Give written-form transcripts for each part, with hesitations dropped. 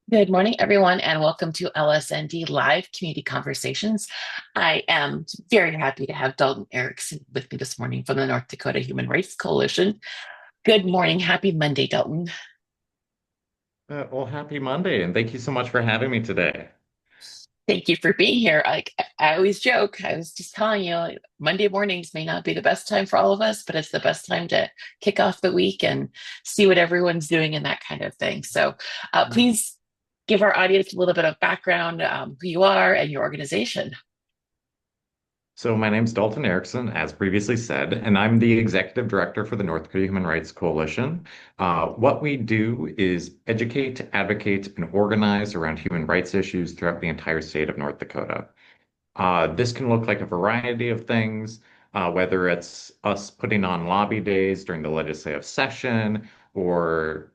Good morning, everyone, and welcome to LSND Live Community Conversations. I am very happy to have Dalton Erickson with me this morning from the North Dakota Human Rights Coalition. Good morning. Happy Monday, Dalton. Well, happy Monday, and thank you so much for having me today. Thank you for being here. I always joke, I was just telling you, Monday mornings may not be the best time for all of us, but it's the best time to kick off the week and see what everyone's doing and that kind of thing. So please give our audience a little bit of background, who you are and your organization. So, my name's Dalton Erickson, as previously said, and I'm the executive director for the North Dakota Human Rights Coalition. What we do is educate, advocate, and organize around human rights issues throughout the entire state of North Dakota. This can look like a variety of things, whether it's us putting on lobby days during the legislative session or,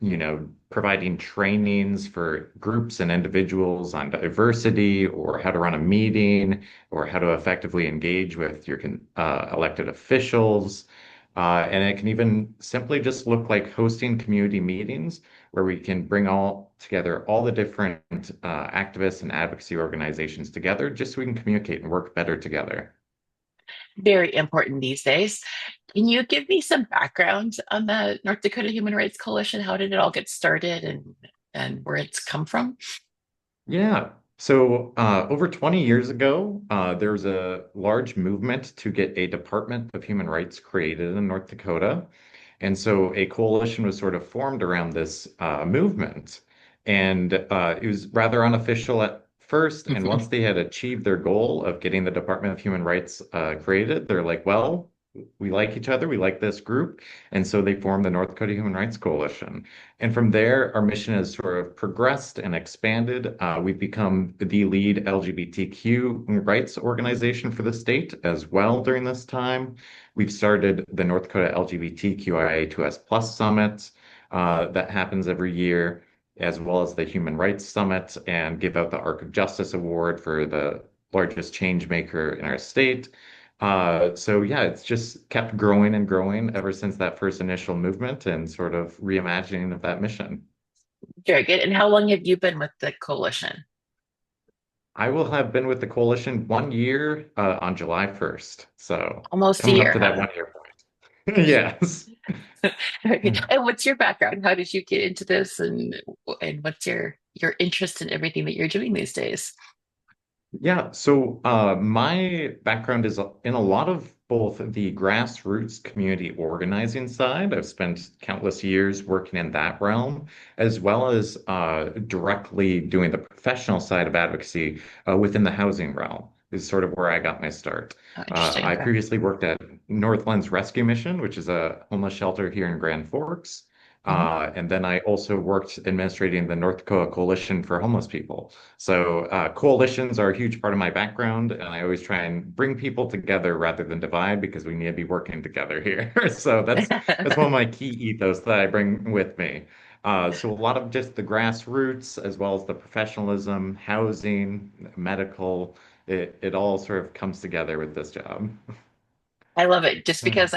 providing trainings for groups and individuals on diversity or how to run a meeting or how to effectively engage with your elected officials. And it can even simply just look like hosting community meetings where we can bring all together all the different activists and advocacy organizations together just so we can communicate and work better together. Very important these days. Can you give me some background on the North Dakota Human Rights Coalition? How did it all get started and where it's come from? Yeah. So over 20 years ago, there was a large movement to get a Department of Human Rights created in North Dakota. And so a coalition was sort of formed around this movement. And it was rather unofficial at first. And once they had achieved their goal of getting the Department of Human Rights created, they're like, well, we like each other, we like this group. And so they formed the North Dakota Human Rights Coalition. And from there, our mission has sort of progressed and expanded. We've become the lead LGBTQ rights organization for the state as well during this time. We've started the North Dakota LGBTQIA2S Plus Summit that happens every year, as well as the Human Rights Summit, and give out the Arc of Justice Award for the largest change maker in our state. So yeah, it's just kept growing and growing ever since that first initial movement and sort of reimagining of that mission. Very good. And how long have you been with the coalition? I will have been with the coalition 1 year on July 1st. So Almost a coming up year, to that huh? 1 year point. Yes. Okay. And what's your background? How did you get into this and what's your interest in everything that you're doing these days? Yeah, so my background is in a lot of both the grassroots community organizing side. I've spent countless years working in that realm, as well as directly doing the professional side of advocacy within the housing realm, is sort of where I got my start. Oh, interesting. I Okay. previously worked at Northlands Rescue Mission, which is a homeless shelter here in Grand Forks. Mhm. And then I also worked administrating the North Dakota Coalition for Homeless People. So coalitions are a huge part of my background, and I always try and bring people together rather than divide because we need to be working together here. So that's one of my key ethos that I bring with me. So a lot of just the grassroots, as well as the professionalism, housing, medical, it all sort of comes together with this job. I love it just because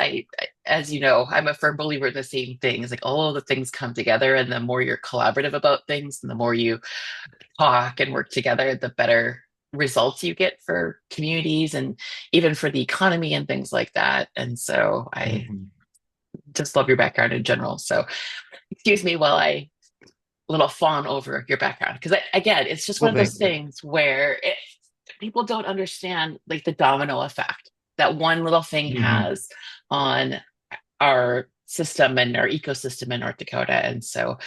as you know, I'm a firm believer in the same things. Like all of the things come together, and the more you're collaborative about things, and the more you talk and work together, the better results you get for communities and even for the economy and things like that. And so I Mhm. just love your background in general. So excuse me while I little fawn over your background because again, it's just one Well, of those thank you. things where people don't understand like the domino effect that one little thing Mhm. has on our system and our ecosystem in North Dakota. And so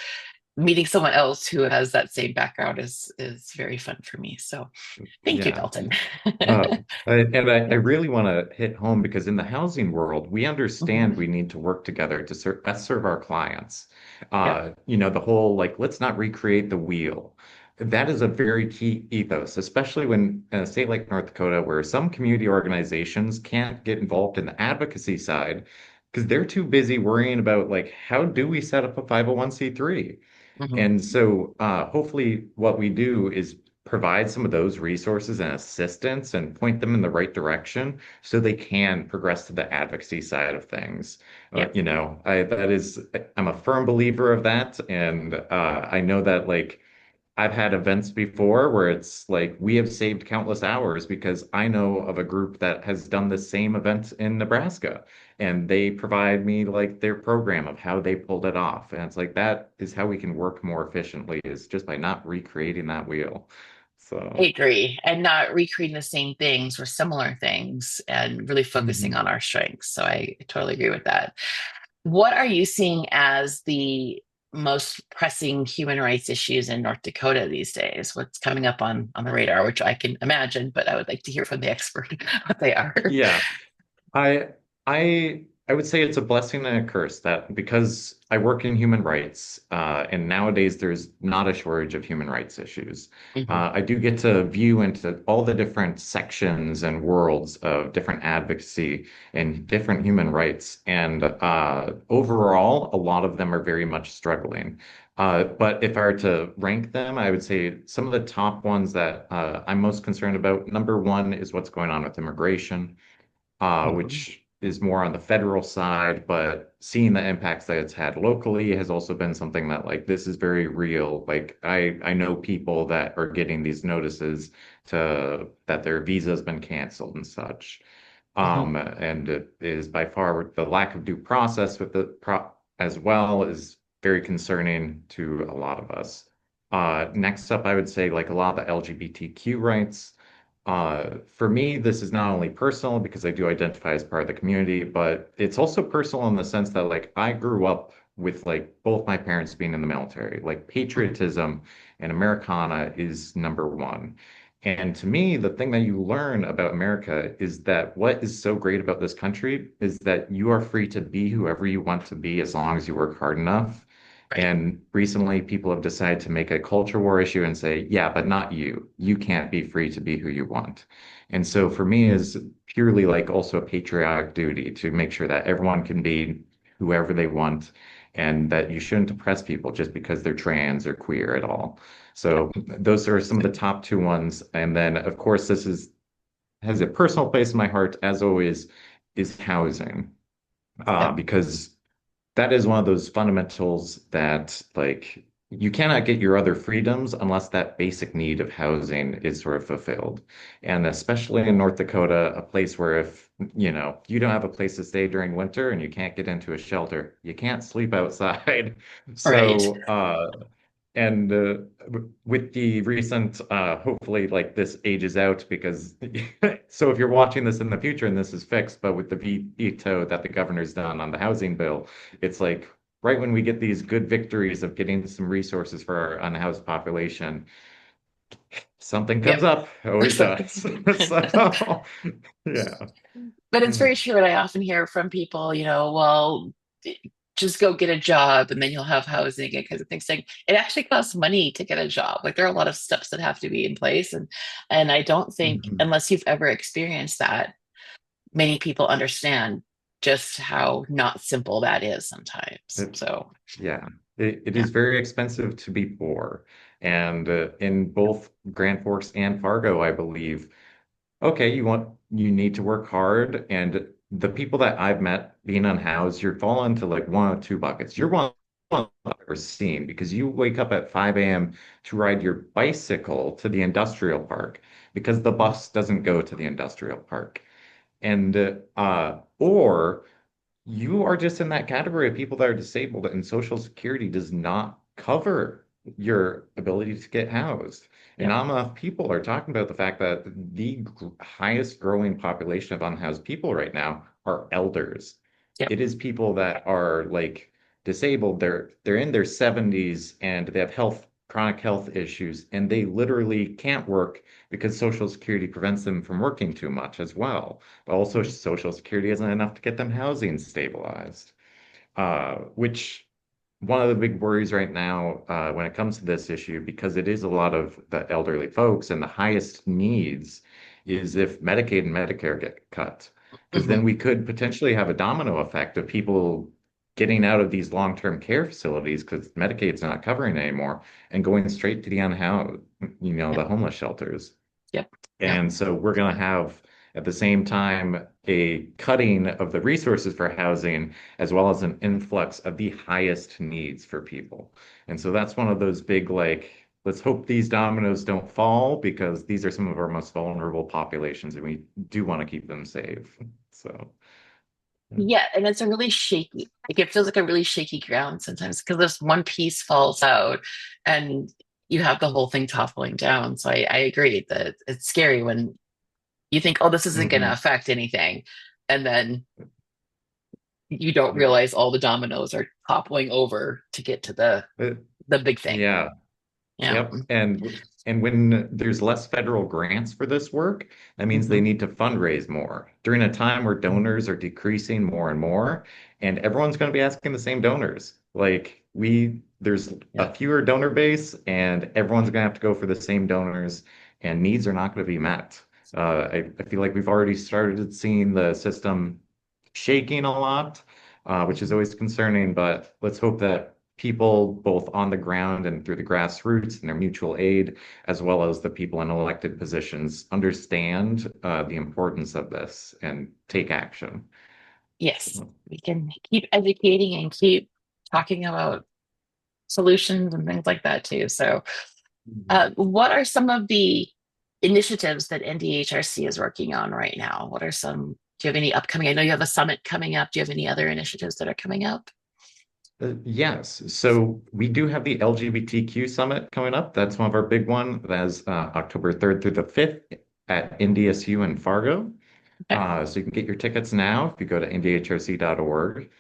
meeting someone else who has that same background is very fun for me. So thank you, Yeah. Dalton. And I really want to hit home because in the housing world, we Mhm. understand we need to work together to best serve our clients. Yep. The whole like, let's not recreate the wheel. That is a very key ethos, especially when in a state like North Dakota, where some community organizations can't get involved in the advocacy side because they're too busy worrying about like, how do we set up a 501(c)(3)? Mhm. And so hopefully what we do is provide some of those resources and assistance and point them in the right direction so they can progress to the advocacy side of things. Yep. I'm a firm believer of that. And I know that like I've had events before where it's like we have saved countless hours because I know of a group that has done the same event in Nebraska and they provide me like their program of how they pulled it off. And it's like that is how we can work more efficiently is just by not recreating that wheel. I So, agree. And not recreating the same things or similar things and really focusing mhm. on our strengths. So I totally agree with that. What are you seeing as the most pressing human rights issues in North Dakota these days? What's coming up on the radar, which I can imagine, but I would like to hear from the expert what they are. Yeah. I I would say it's a blessing and a curse that because I work in human rights, and nowadays there's not a shortage of human rights issues. Hmm. I do get to view into all the different sections and worlds of different advocacy and different human rights, and overall, a lot of them are very much struggling. But if I were to rank them, I would say some of the top ones that I'm most concerned about. Number one is what's going on with immigration, which is more on the federal side, but seeing the impacts that it's had locally has also been something that like this is very real. Like I know people that are getting these notices to that their visa's been canceled and such. Hmm. And it is by far the lack of due process with the pro as well is very concerning to a lot of us. Next up, I would say like a lot of the LGBTQ rights. For me, this is not only personal because I do identify as part of the community, but it's also personal in the sense that like I grew up with like both my parents being in the military. Like patriotism and Americana is number one. And to me, the thing that you learn about America is that what is so great about this country is that you are free to be whoever you want to be as long as you work hard enough. Right. And recently, people have decided to make a culture war issue and say, yeah, but not you. You can't be free to be who you want. And so for me, is purely like also a patriotic duty to make sure that everyone can be whoever they want and that you shouldn't oppress people just because they're trans or queer at all. Yeah. So those are some of the top two ones. And then, of course, this is has a personal place in my heart, as always, is housing, Yep. because that is one of those fundamentals that like you cannot get your other freedoms unless that basic need of housing is sort of fulfilled. And especially in North Dakota, a place where if you don't have a place to stay during winter and you can't get into a shelter, you can't sleep outside. Right. So and with the recent, hopefully, like this ages out because, so if you're watching this in the future and this is fixed, but with the veto that the governor's done on the housing bill, it's like right when we get these good victories of getting some resources for our unhoused population, something Yep. comes up. It always does. So, yeah. But it's very Mhm. true. And I often hear from people, well, just go get a job and then you'll have housing and kind of things saying it actually costs money to get a job. Like there are a lot of steps that have to be in place. And I don't think Mhm. unless you've ever experienced that, many people understand just how not simple that is sometimes. It- So yeah, it yeah. is very expensive to be poor. And in both Grand Forks and Fargo, I believe, okay, you need to work hard. And the people that I've met being unhoused, you're falling into like one of two buckets. You're one or seen because you wake up at 5 a.m. to ride your bicycle to the industrial park because the Mhm. bus doesn't go to the industrial park. And or you are just in that category of people that are disabled, and Social Security does not cover your ability to get housed. And Yep. not enough people are talking about the fact that the highest growing population of unhoused people right now are elders. Yep. It is people that are like disabled. They're in their 70s and they have chronic health issues, and they literally can't work because Social Security prevents them from working too much as well. But also, Mhm. Social Security isn't enough to get them housing stabilized, which one of the big worries right now when it comes to this issue, because it is a lot of the elderly folks and the highest needs, is if Medicaid and Medicare get cut. Because Mhm. then we could potentially have a domino effect of people getting out of these long-term care facilities because Medicaid's not covering it anymore and going straight to the unhoused, Yep. the homeless shelters. Yep. Yep. And so we're going to have, at the same time, a cutting of the resources for housing, as well as an influx of the highest needs for people. And so that's one of those big, like, let's hope these dominoes don't fall because these are some of our most vulnerable populations and we do want to keep them safe. So, yeah. Yeah, and it's a really shaky, like it feels like a really shaky ground sometimes because this one piece falls out and you have the whole thing toppling down. So I agree that it's scary when you think, oh, this isn't going to Mhm. affect anything. And then you don't Yeah. realize all the dominoes are toppling over to get to Uh, the big thing. yeah. Yeah. Yep. And when there's less federal grants for this work, that means they Hmm. need to fundraise more during a time where donors are decreasing more and more, and everyone's going to be asking the same donors. Like there's a Yep. fewer donor base, and everyone's going to have to go for the same donors, and needs are not going to be met. I feel like we've already started seeing the system shaking a lot, which is Hmm. always concerning, but let's hope that people both on the ground and through the grassroots and their mutual aid, as well as the people in elected positions, understand the importance of this and take action. Yes, we can keep educating and keep talking about solutions and things like that too. So, Mhm. what are some of the initiatives that NDHRC is working on right now? What are some, do you have any upcoming? I know you have a summit coming up. Do you have any other initiatives that are coming up? Yes, so we do have the LGBTQ summit coming up. That's one of our big one. That's October 3rd through the 5th at NDSU in Fargo. Okay. So you can get your tickets now if you go to ndhrc.org.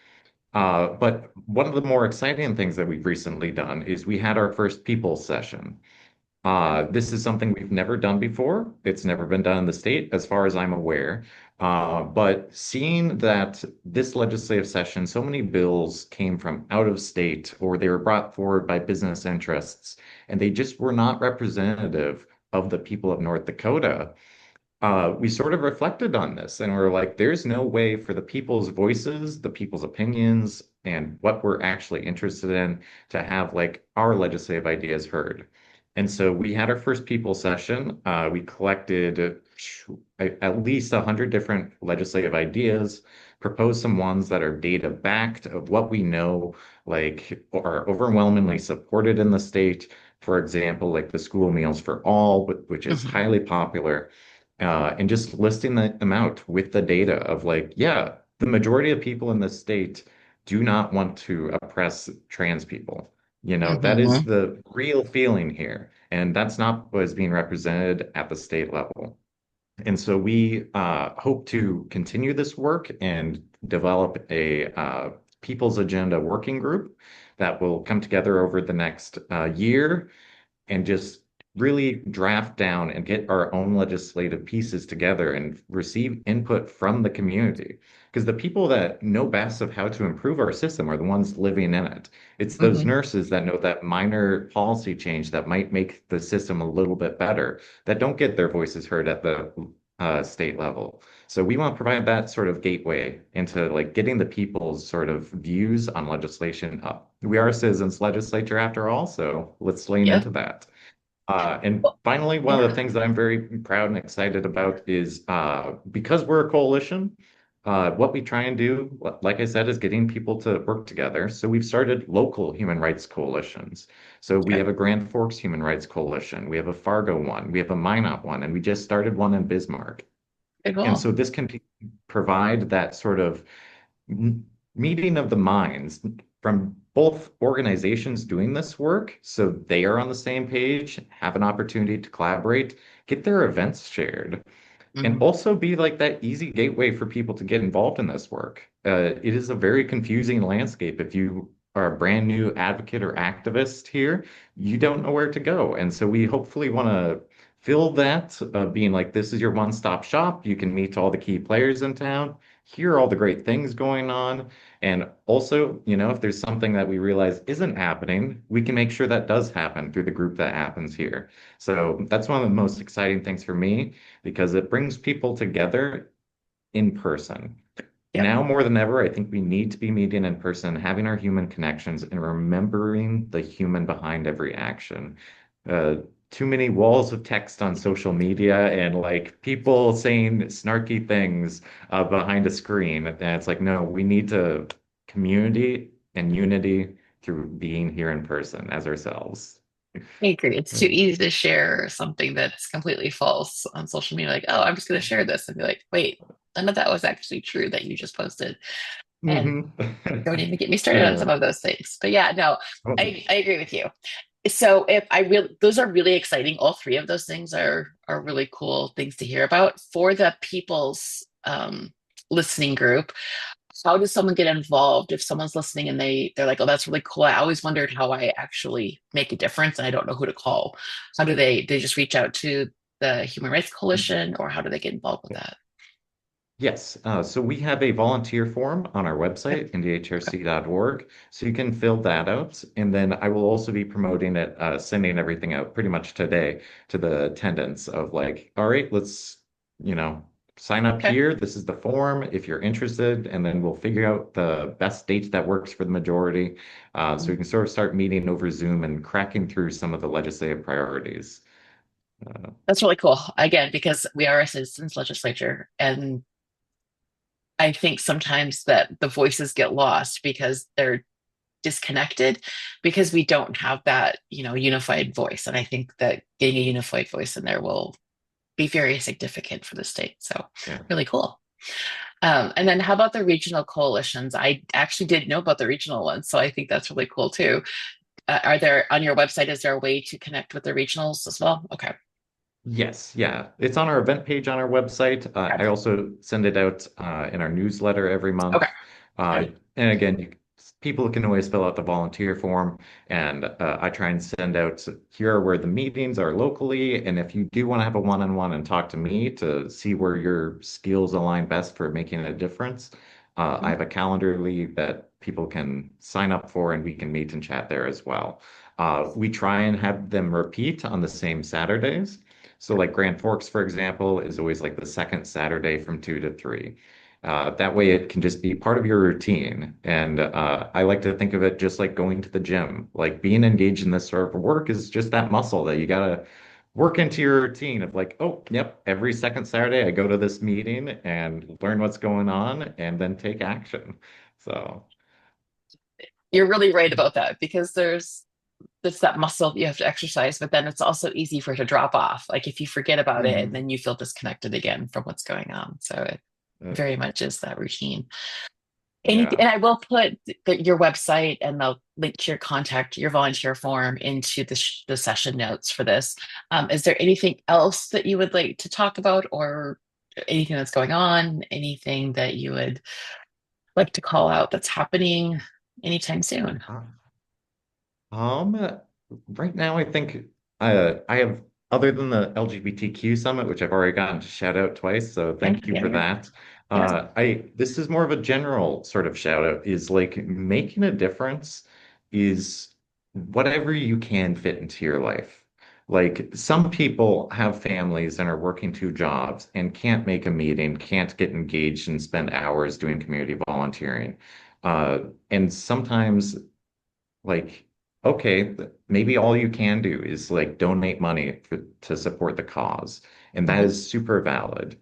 But one of the more exciting things that we've recently done is we had our first people session. This is something we've never done before. It's never been done in the state, as far as I'm aware. But seeing that this legislative session, so many bills came from out of state or they were brought forward by business interests, and they just were not representative of the people of North Dakota, we sort of reflected on this and we're like, there's no way for the people's voices, the people's opinions, and what we're actually interested in to have like our legislative ideas heard. And so we had our first people session. We collected at least 100 different legislative ideas, proposed some ones that are data backed of what we know, like are overwhelmingly supported in the state. For example, like the school meals for all, which is Hmm. highly popular, and just listing them out with the data of like, yeah, the majority of people in this state do not want to oppress trans people. That is Hmm. the real feeling here. And that's not what is being represented at the state level. And so we hope to continue this work and develop a People's Agenda working group that will come together over the next year and just really draft down and get our own legislative pieces together and receive input from the community. Because the people that know best of how to improve our system are the ones living in it. It's those Hmm. nurses that know that minor policy change that might make the system a little bit better, that don't get their voices heard at the state level. So we want to provide that sort of gateway into like getting the people's sort of views on legislation up. We are a citizens legislature after all, so let's lean Yep. into that. And Well, finally, one of the yeah. things that I'm very proud and excited about is because we're a coalition, what we try and do, like I said, is getting people to work together. So we've started local human rights coalitions. So we Okay. have a Grand Forks Human Rights Coalition, we have a Fargo one, we have a Minot one, and we just started one in Bismarck. Very And cool. so this can provide that sort of meeting of the minds from both organizations doing this work so they are on the same page, have an opportunity to collaborate, get their events shared, and Hmm. also be like that easy gateway for people to get involved in this work. It is a very confusing landscape. If you are a brand new advocate or activist here, you don't know where to go. And so we hopefully want to fill that, being like, this is your one-stop shop. You can meet all the key players in town, hear all the great things going on. And also, if there's something that we realize isn't happening, we can make sure that does happen through the group that happens here. So that's one of the most exciting things for me because it brings people together in person. Yep. Now more than ever, I think we need to be meeting in person, having our human connections, and remembering the human behind every action. Uh, Too many walls of text on social media and like people saying snarky things behind a screen. And it's like, no, we need to community and unity through being here in person as ourselves. I agree. It's too easy to share something that's completely false on social media. Like, oh, I'm just going to share this and be like, wait, none of that was actually true that you just posted. And Hmm. don't even get me started on some Yeah. of those things. But yeah, no, Oh, I agree with you. So if I really, those are really exciting. All three of those things are really cool things to hear about for the people's listening group. How does someone get involved if someone's listening and they're like, oh, that's really cool. I always wondered how I actually make a difference and I don't know who to call. How do they just reach out to the Human Rights Coalition or how do they get involved with that? yes. So we have a volunteer form on our Yep. website, Okay. ndhrc.org. So you can fill that out. And then I will also be promoting it, sending everything out pretty much today to the attendants of like, all right, let's, you know, sign up Okay. here. This is the form if you're interested. And then we'll figure out the best date that works for the majority. So we can sort of start meeting over Zoom and cracking through some of the legislative priorities. Uh, That's really cool. Again, because we are a citizens legislature and I think sometimes that the voices get lost because they're disconnected because we don't have that, unified voice. And I think that getting a unified voice in there will be very significant for the state. So yeah. really cool. And then how about the regional coalitions? I actually didn't know about the regional ones, so I think that's really cool too. Are there on your website? Is there a way to connect with the regionals as well? Okay. Yes, yeah. It's on our event page on our website. I Okay. also send it out in our newsletter every Okay. month. Uh, Good. and again, people can always fill out the volunteer form, and I try and send out here are where the meetings are locally. And if you do want to have a one-on-one and talk to me to see where your skills align best for making a difference, I Mhm. have a Calendly that people can sign up for, and we can meet and chat there as well. We try and have them repeat on the same Saturdays. So like Grand Forks, for example, is always like the second Saturday from 2 to 3. That way it can just be part of your routine. And I like to think of it just like going to the gym. Like being engaged in this sort of work is just that muscle that you gotta work into your routine of like, oh, yep, every second Saturday I go to this meeting and learn what's going on and then take action. So, You're really right about that because there's that muscle that you have to exercise, but then it's also easy for it to drop off. Like if you forget about it and mhm, then you feel disconnected again from what's going on. So it uh, very much is that routine. Anything, yeah. and I will put your website and the link to your contact, your volunteer form into the session notes for this. Is there anything else that you would like to talk about or anything that's going on? Anything that you would like to call out that's happening anytime soon? Um, right now, I think I have, other than the LGBTQ summit, which I've already gotten to shout out twice, so Okay. thank you Yeah, for yeah, that. yeah. This is more of a general sort of shout out, is like making a difference is whatever you can fit into your life. Like some people have families and are working 2 jobs and can't make a meeting, can't get engaged and spend hours doing community volunteering. Uh, and sometimes like, okay, maybe all you can do is like donate money to support the cause. And that Mhm. is super valid.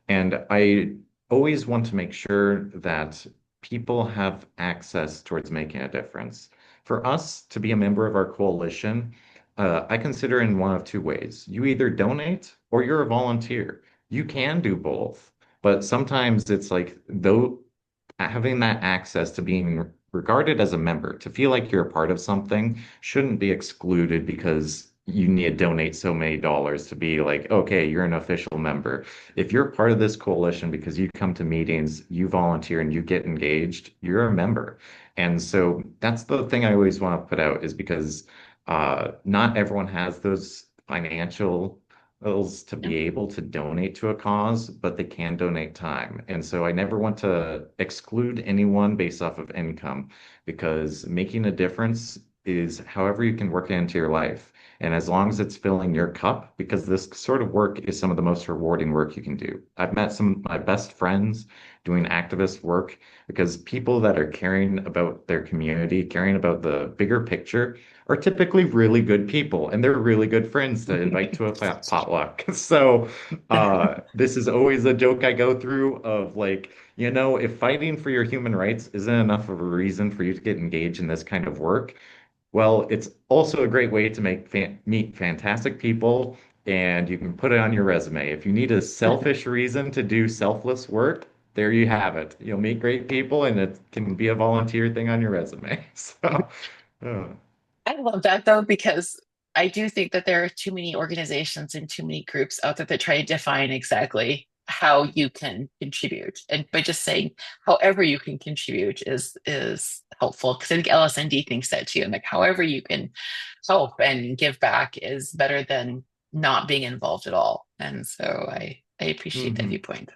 And I always want to make sure that people have access towards making a difference. For us to be a member of our coalition, I consider in one of 2 ways. You either donate or you're a volunteer. You can do both, but sometimes it's like though having that access to being regarded as a member, to feel like you're a part of something, shouldn't be excluded because you need to donate so many dollars to be like, okay, you're an official member. If you're part of this coalition because you come to meetings, you volunteer, and you get engaged, you're a member. And so that's the thing I always want to put out is because not everyone has those financial to Yeah. be able to donate to a cause, but they can donate time. And so I never want to exclude anyone based off of income because making a difference is however you can work it into your life. And as long as it's filling your cup, because this sort of work is some of the most rewarding work you can do. I've met some of my best friends doing activist work because people that are caring about their community, caring about the bigger picture, are typically really good people and they're really good friends to invite to a potluck. So this is always a joke I go through of like, if fighting for your human rights isn't enough of a reason for you to get engaged in this kind of work, Well, it's also a great way to meet fantastic people, and you can put it on your resume. If you need a selfish reason to do selfless work, there you have it. You'll meet great people, and it can be a volunteer thing on your resume. So, uh, I love that though, because I do think that there are too many organizations and too many groups out there that try to define exactly how you can contribute. And by just saying however you can contribute is helpful. Because I think LSND thinks that too. And like however you can help and give back is better than not being involved at all. And so I appreciate that mhm. viewpoint.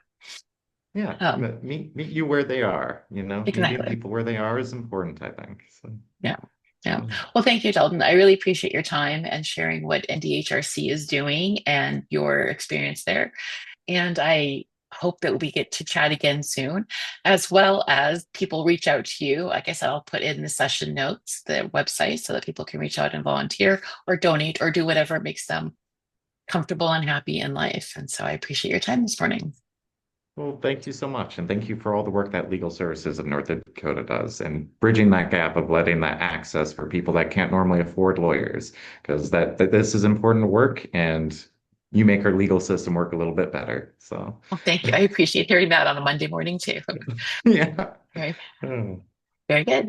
Yeah, Um, meet you where they are. Meeting exactly. people where they are is important, I think. So, Yeah. Yeah. mm. Well, thank you, Dalton. I really appreciate your time and sharing what NDHRC is doing and your experience there. And I hope that we get to chat again soon, as well as people reach out to you. Like I said, I'll put in the session notes, the website, so that people can reach out and volunteer or donate or do whatever makes them comfortable and happy in life. And so I appreciate your time this morning. Well, thank you so much, and thank you for all the work that Legal Services of North Dakota does, and bridging that gap of letting that access for people that can't normally afford lawyers, because that this is important work, and you make our legal system work a little bit better. So, Well, thank you. I appreciate hearing that on a Monday morning too. yeah. Very, Oh. very good.